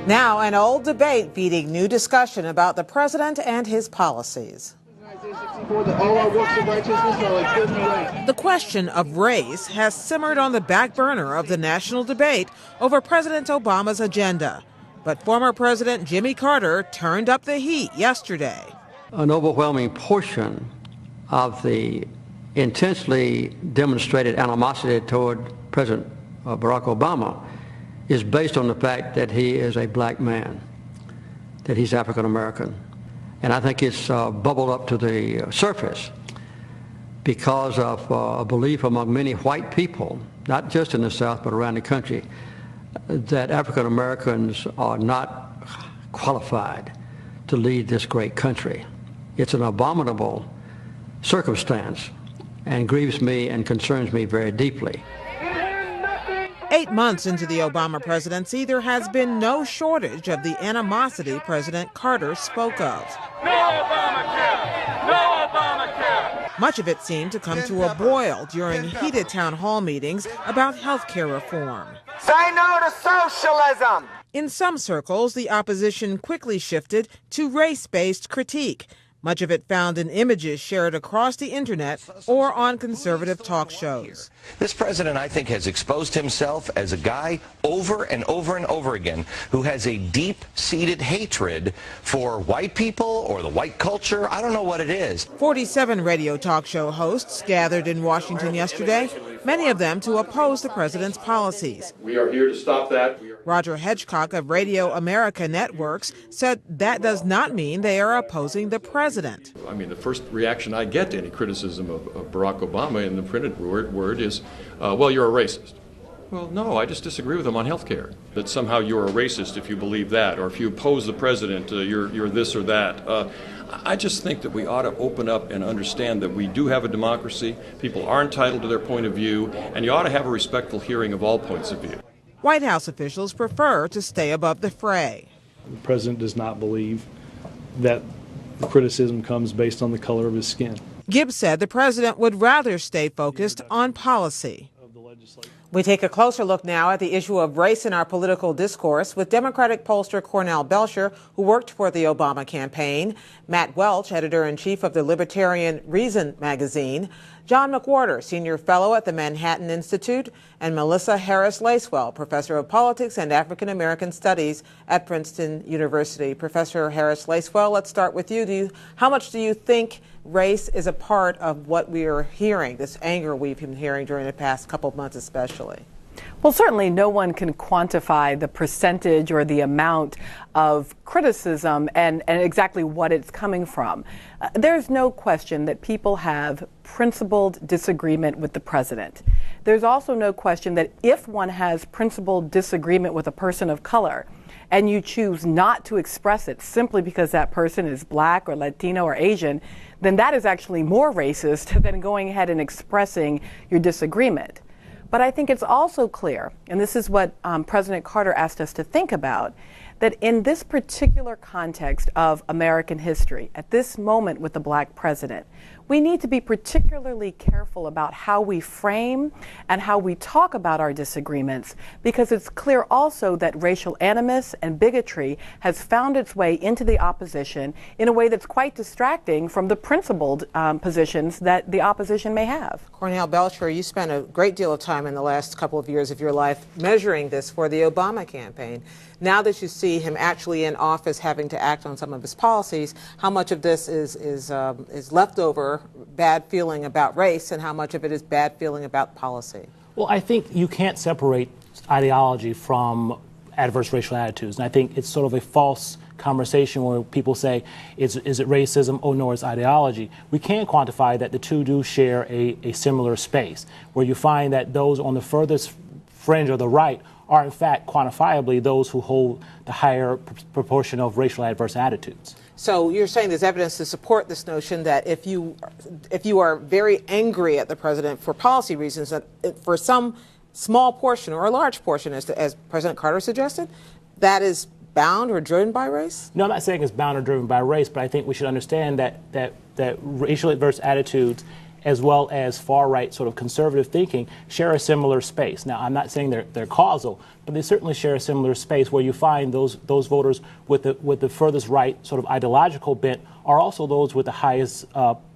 Now, an old debate feeding new discussion about the president and his policies. The question of race has simmered on the back burner of the national debate over President Obama's agenda. But former President Jimmy Carter turned up the heat yesterday. An overwhelming portion of the intensely demonstrated animosity toward President Barack Obama is based on the fact that he is a black man, that he's African American. And I think it's bubbled up to the surface because of a belief among many white people, not just in the South but around the country, that African Americans are not qualified to lead this great country. It's an abominable circumstance and grieves me and concerns me very deeply. 8 months into the Obama presidency, there has been no shortage of the animosity President Carter spoke of. No Obamacare! No Obamacare! Much of it seemed to come to a boil during heated town hall meetings about health care reform. Say no to socialism! In some circles, the opposition quickly shifted to race-based critique, much of it found in images shared across the internet or on conservative talk shows. This president, I think, has exposed himself as a guy over and over and over again who has a deep-seated hatred for white people or the white culture. I don't know what it is. 47 radio talk show hosts gathered in Washington yesterday, many of them to oppose the president's policies. We are here to stop that. Roger Hedgecock of Radio America Networks said that does not mean they are opposing the president. I mean, the first reaction I get to any criticism of Barack Obama in the printed word is, well, you're a racist. Well, no, I just disagree with him on health care. That somehow you're a racist if you believe that, or if you oppose the president, you're this or that. I just think that we ought to open up and understand that we do have a democracy. People are entitled to their point of view, and you ought to have a respectful hearing of all points of view. White House officials prefer to stay above the fray. The president does not believe that the criticism comes based on the color of his skin. Gibbs said the president would rather stay focused on policy. We take a closer look now at the issue of race in our political discourse with Democratic pollster Cornell Belcher, who worked for the Obama campaign, Matt Welch, editor-in-chief of the libertarian Reason magazine, John McWhorter, senior fellow at the Manhattan Institute, and Melissa Harris Lacewell, professor of politics and African American studies at Princeton University. Professor Harris Lacewell, let's start with you. How much do you think race is a part of what we are hearing, this anger we've been hearing during the past couple of months especially? Well, certainly no one can quantify the percentage or the amount of criticism and exactly what it's coming from. There's no question that people have principled disagreement with the president. There's also no question that if one has principled disagreement with a person of color, and you choose not to express it simply because that person is black or Latino or Asian, then that is actually more racist than going ahead and expressing your disagreement. But I think it's also clear, and this is what President Carter asked us to think about, that in this particular context of American history, at this moment with the black president, we need to be particularly careful about how we frame and how we talk about our disagreements, because it's clear also that racial animus and bigotry has found its way into the opposition in a way that's quite distracting from the principled positions that the opposition may have. Cornell Belcher, you spent a great deal of time in the last couple of years of your life measuring this for the Obama campaign. Now that you see him actually in office having to act on some of his policies, how much of this is leftover bad feeling about race and how much of it is bad feeling about policy? Well, I think you can't separate ideology from adverse racial attitudes. And I think it's sort of a false conversation where people say, is it racism? Oh, no, it's ideology. We can quantify that the two do share a similar space, where you find that those on the furthest fringe of the right are in fact quantifiably those who hold the higher proportion of racial adverse attitudes. So you're saying there's evidence to support this notion that if you are very angry at the president for policy reasons, that for some small portion or a large portion, as President Carter suggested, that is bound or driven by race? No, I'm not saying it's bound or driven by race, but I think we should understand that racial adverse attitudes as well as far-right sort of conservative thinking share a similar space. Now, I'm not saying they're causal, but they certainly share a similar space where you find those voters with the furthest right sort of ideological bent are also those with the highest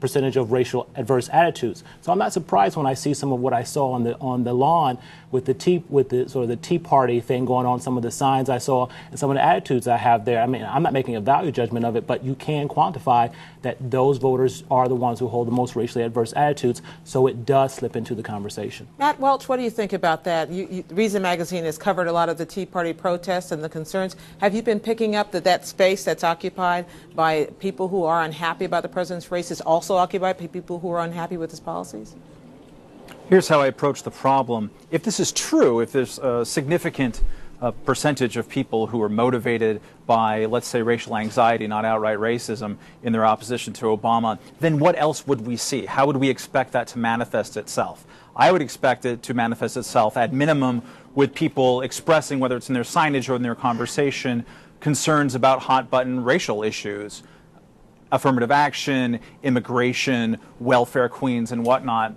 percentage of racial adverse attitudes. So I'm not surprised when I see some of what I saw on the lawn with the Tea Party thing going on, some of the signs I saw and some of the attitudes I have there. I mean, I'm not making a value judgment of it, but you can quantify that those voters are the ones who hold the most racially adverse attitudes, so it does slip into the conversation. Matt Welch, what do you think about that? Reason Magazine has covered a lot of the Tea Party protests and the concerns. Have you been picking up that space that's occupied by people who are unhappy about the president's race is also occupied by people who are unhappy with his policies? Here's how I approach the problem. If this is true, if there's a significant percentage of people who are motivated by, let's say, racial anxiety, not outright racism, in their opposition to Obama, then what else would we see? How would we expect that to manifest itself? I would expect it to manifest itself at minimum with people expressing, whether it's in their signage or in their conversation, concerns about hot-button racial issues, affirmative action, immigration, welfare queens, and whatnot.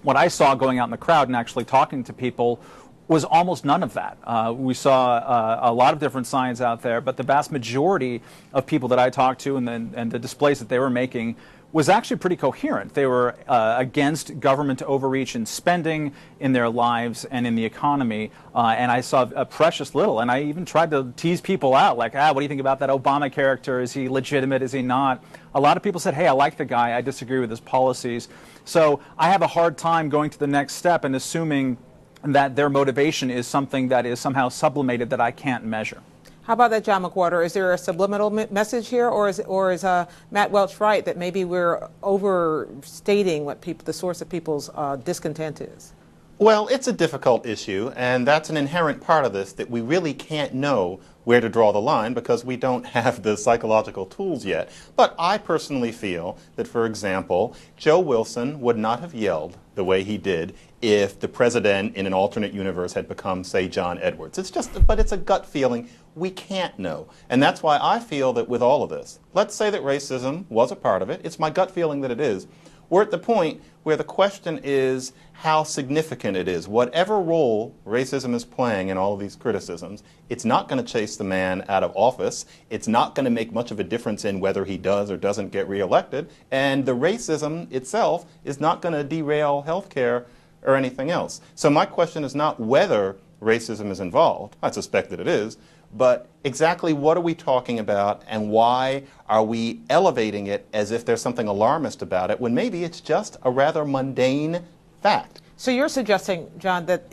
What I saw going out in the crowd and actually talking to people was almost none of that. We saw a lot of different signs out there, but the vast majority of people that I talked to and the displays that they were making was actually pretty coherent. They were against government overreach in spending in their lives and in the economy, and I saw a precious little, and I even tried to tease people out, like, what do you think about that Obama character? Is he legitimate? Is he not? A lot of people said, hey, I like the guy, I disagree with his policies. So I have a hard time going to the next step and assuming that their motivation is something that is somehow sublimated that I can't measure. How about that, John McWhorter? Is there a subliminal message here, or is Matt Welch right that maybe we're overstating what the source of people's discontent is? Well, it's a difficult issue, and that's an inherent part of this, that we really can't know where to draw the line because we don't have the psychological tools yet. But I personally feel that, for example, Joe Wilson would not have yelled the way he did if the president in an alternate universe had become, say, John Edwards. But it's a gut feeling. We can't know. And that's why I feel that with all of this, let's say that racism was a part of it. It's my gut feeling that it is. We're at the point where the question is how significant it is. Whatever role racism is playing in all of these criticisms, it's not going to chase the man out of office. It's not going to make much of a difference in whether he does or doesn't get reelected. And the racism itself is not going to derail health care or anything else. So my question is not whether racism is involved. I suspect that it is. But exactly what are we talking about, and why are we elevating it as if there's something alarmist about it when maybe it's just a rather mundane fact? So you're suggesting, John, that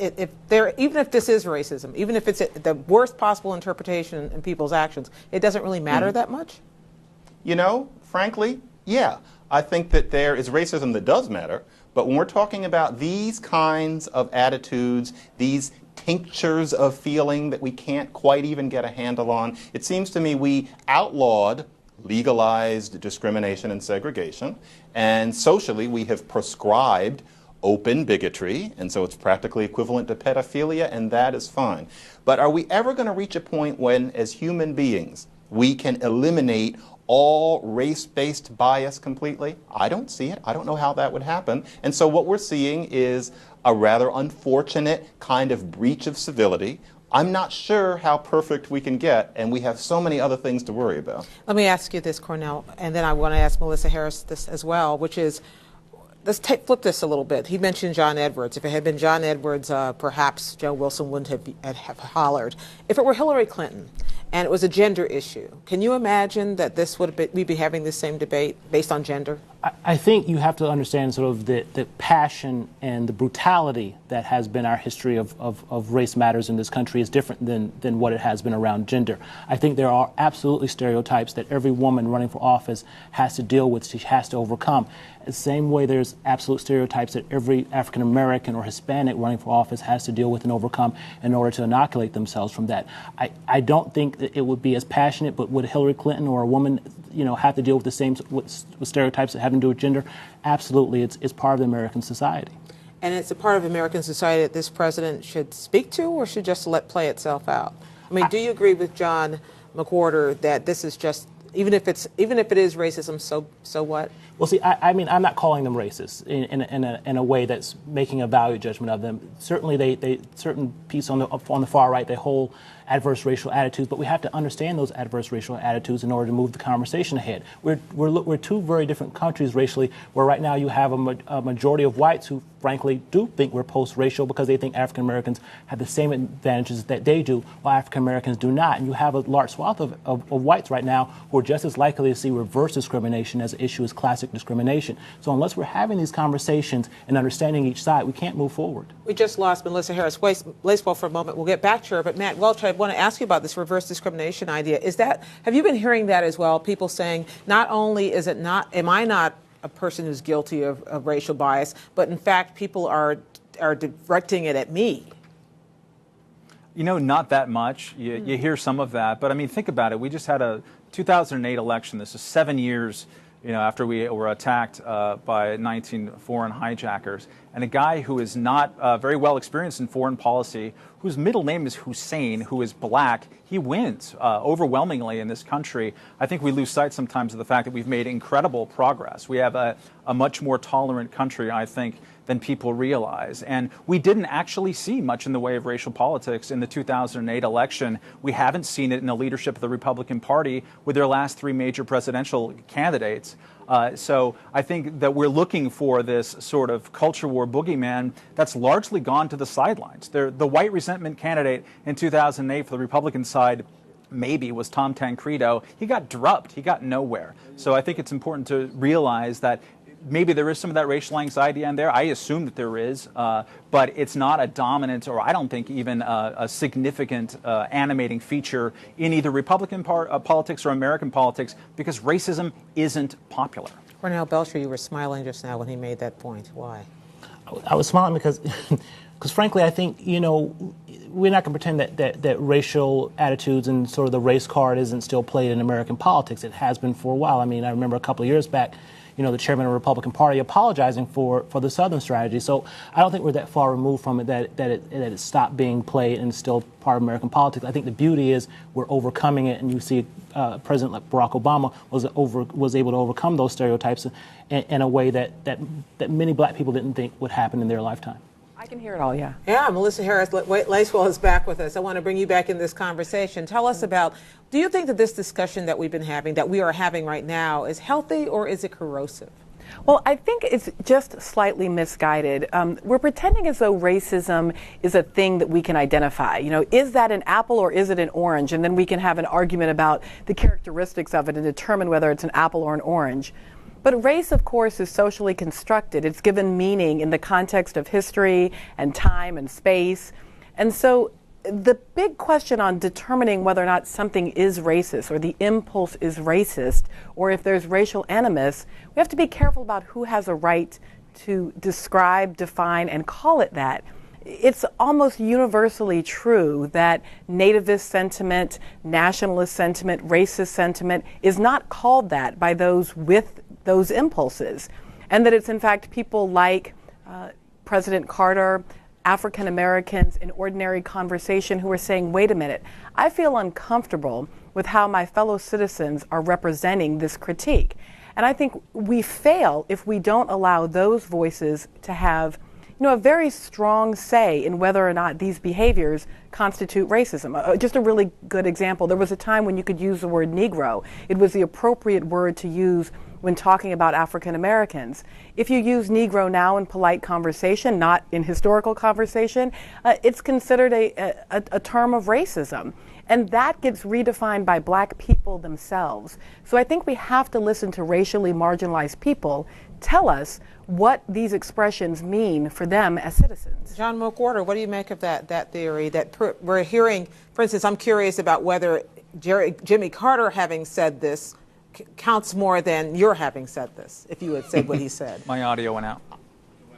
even if this is racism, even if it's the worst possible interpretation in people's actions, it doesn't really matter that much? You know, frankly, yeah. I think that there is racism that does matter, but when we're talking about these kinds of attitudes, these tinctures of feeling that we can't quite even get a handle on, it seems to me we outlawed legalized discrimination and segregation, and socially we have prescribed open bigotry, and so it's practically equivalent to pedophilia, and that is fine. But are we ever going to reach a point when, as human beings, we can eliminate all race-based bias completely? I don't see it. I don't know how that would happen. And so what we're seeing is a rather unfortunate kind of breach of civility. I'm not sure how perfect we can get, and we have so many other things to worry about. Let me ask you this, Cornell, and then I want to ask Melissa Harris this as well, which is, let's flip this a little bit. He mentioned John Edwards. If it had been John Edwards, perhaps Joe Wilson wouldn't have hollered. If it were Hillary Clinton and it was a gender issue, can you imagine that we'd be having this same debate based on gender? I think you have to understand sort of the passion and the brutality that has been our history of race matters in this country is different than what it has been around gender. I think there are absolutely stereotypes that every woman running for office has to deal with, she has to overcome. The same way there's absolute stereotypes that every African American or Hispanic running for office has to deal with and overcome in order to inoculate themselves from that. I don't think that it would be as passionate, but would Hillary Clinton or a woman, have to deal with the same with stereotypes that have to do with gender? Absolutely, it's part of the American society. And it's a part of American society that this president should speak to, or should just let play itself out? I mean, do you agree with John McWhorter that this is just Even if it is racism, so what? Well, see, I mean, I'm not calling them racist in a way that's making a value judgment of them. Certainly, they certain piece on the far right, they hold adverse racial attitudes, but we have to understand those adverse racial attitudes in order to move the conversation ahead. We're two very different countries racially, where right now you have a majority of whites who, frankly, do think we're post-racial because they think African Americans have the same advantages that they do, while African Americans do not. And you have a large swath of whites right now who are just as likely to see reverse discrimination as an issue as classic discrimination. So unless we're having these conversations and understanding each side, we can't move forward. We just lost Melissa Harris Lacewell for a moment. We'll get back to her. But Matt Welch, I want to ask you about this reverse discrimination idea. Have you been hearing that as well? People saying not only am I not a person who's guilty of racial bias, but in fact people are directing it at me. You know, not that much. You hear some of that, but I mean, think about it. We just had a 2008 election. This is 7 years, after we were attacked by 19 foreign hijackers, and a guy who is not very well experienced in foreign policy, whose middle name is Hussein, who is black, he wins overwhelmingly in this country. I think we lose sight sometimes of the fact that we've made incredible progress. We have a much more tolerant country, I think, than people realize. And we didn't actually see much in the way of racial politics in the 2008 election. We haven't seen it in the leadership of the Republican Party with their last 3 major presidential candidates. So I think that we're looking for this sort of culture war boogeyman that's largely gone to the sidelines. The white resentment candidate in 2008 for the Republican side maybe was Tom Tancredo. He got drubbed. He got nowhere. So I think it's important to realize that maybe there is some of that racial anxiety in there. I assume that there is, but it's not a dominant, or I don't think even a significant animating feature in either Republican politics or American politics, because racism isn't popular. Cornel Belcher, you were smiling just now when he made that point. Why? I was smiling because frankly, I think, we're not going to pretend that racial attitudes and sort of the race card isn't still played in American politics. It has been for a while. I mean, I remember a couple of years back, the chairman of the Republican Party apologizing for the Southern strategy. So I don't think we're that far removed from it that it stopped being played and still part of American politics. I think the beauty is we're overcoming it, and you see President like Barack Obama was able to overcome those stereotypes in a way that many black people didn't think would happen in their lifetime. I can hear it all, yeah. Yeah, Melissa Harris Lacewell is back with us. I want to bring you back in this conversation. Tell us do you think that this discussion that we are having right now, is healthy or is it corrosive? Well, I think it's just slightly misguided. We're pretending as though racism is a thing that we can identify. Is that an apple or is it an orange? And then we can have an argument about the characteristics of it and determine whether it's an apple or an orange. But race, of course, is socially constructed. It's given meaning in the context of history and time and space. And so the big question on determining whether or not something is racist or the impulse is racist or if there's racial animus, we have to be careful about who has a right to describe, define, and call it that. It's almost universally true that nativist sentiment, nationalist sentiment, racist sentiment is not called that by those with those impulses, and that it's in fact people like President Carter, African Americans in ordinary conversation who are saying, wait a minute, I feel uncomfortable with how my fellow citizens are representing this critique. And I think we fail if we don't allow those voices to have a very strong say in whether or not these behaviors constitute racism. Just a really good example, there was a time when you could use the word Negro. It was the appropriate word to use when talking about African Americans. If you use Negro now in polite conversation, not in historical conversation, it's considered a term of racism. And that gets redefined by black people themselves. So I think we have to listen to racially marginalized people tell us what these expressions mean for them as citizens. John McWhorter, what do you make of that theory that we're hearing? For instance, I'm curious about whether Jimmy Carter having said this counts more than your having said this, if you had said what he said. My audio went out.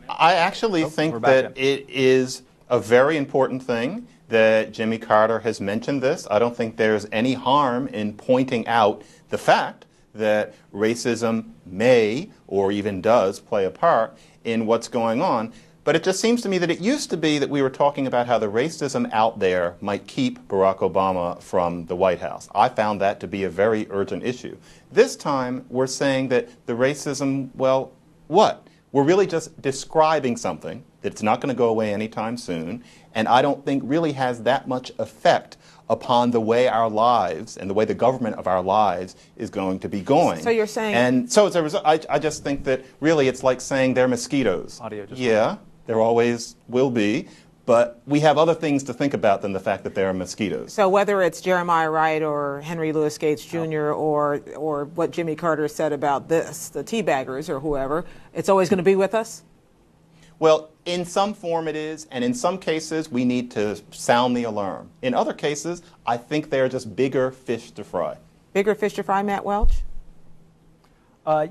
I actually think that it is a very important thing that Jimmy Carter has mentioned this. I don't think there's any harm in pointing out the fact that racism may or even does play a part in what's going on. But it just seems to me that it used to be that we were talking about how the racism out there might keep Barack Obama from the White House. I found that to be a very urgent issue. This time, we're saying that the racism, well, what? We're really just describing something that's not going to go away anytime soon, and I don't think really has that much effect upon the way our lives and the way the government of our lives is going to be going. So you're saying... And so as a result, I just think that really it's like saying they're mosquitoes. Yeah, there always will be, but we have other things to think about than the fact that they're mosquitoes. So whether it's Jeremiah Wright or Henry Louis Gates Jr. or what Jimmy Carter said about this, the teabaggers or whoever, it's always going to be with us? Well, in some form it is, and in some cases we need to sound the alarm. In other cases, I think they're just bigger fish to fry. Bigger fish to fry, Matt Welch?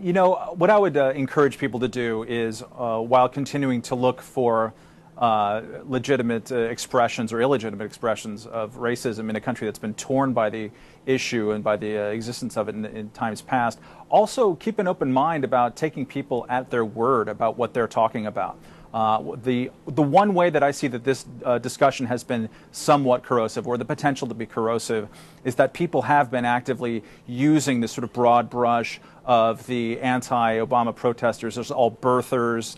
You know, what I would encourage people to do is, while continuing to look for legitimate expressions or illegitimate expressions of racism in a country that's been torn by the issue and by the existence of it in times past, also keep an open mind about taking people at their word about what they're talking about. The one way that I see that this discussion has been somewhat corrosive, or the potential to be corrosive, is that people have been actively using this sort of broad brush of the anti-Obama protesters as all birthers,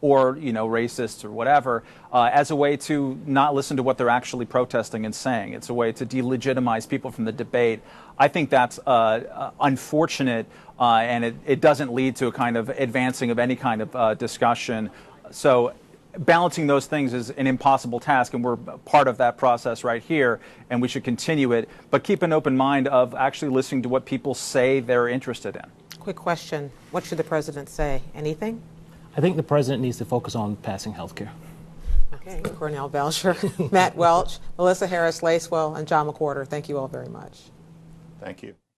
or, you know, racists or whatever, as a way to not listen to what they're actually protesting and saying. It's a way to delegitimize people from the debate. I think that's unfortunate, and it doesn't lead to a kind of advancing of any kind of discussion. So balancing those things is an impossible task, and we're part of that process right here, and we should continue it. But keep an open mind of actually listening to what people say they're interested in. Quick question. What should the president say? Anything? I think the president needs to focus on passing health care. Okay, Cornell Belcher, Matt Welch, Melissa Harris Lacewell, and John McWhorter, thank you all very much. Thank you.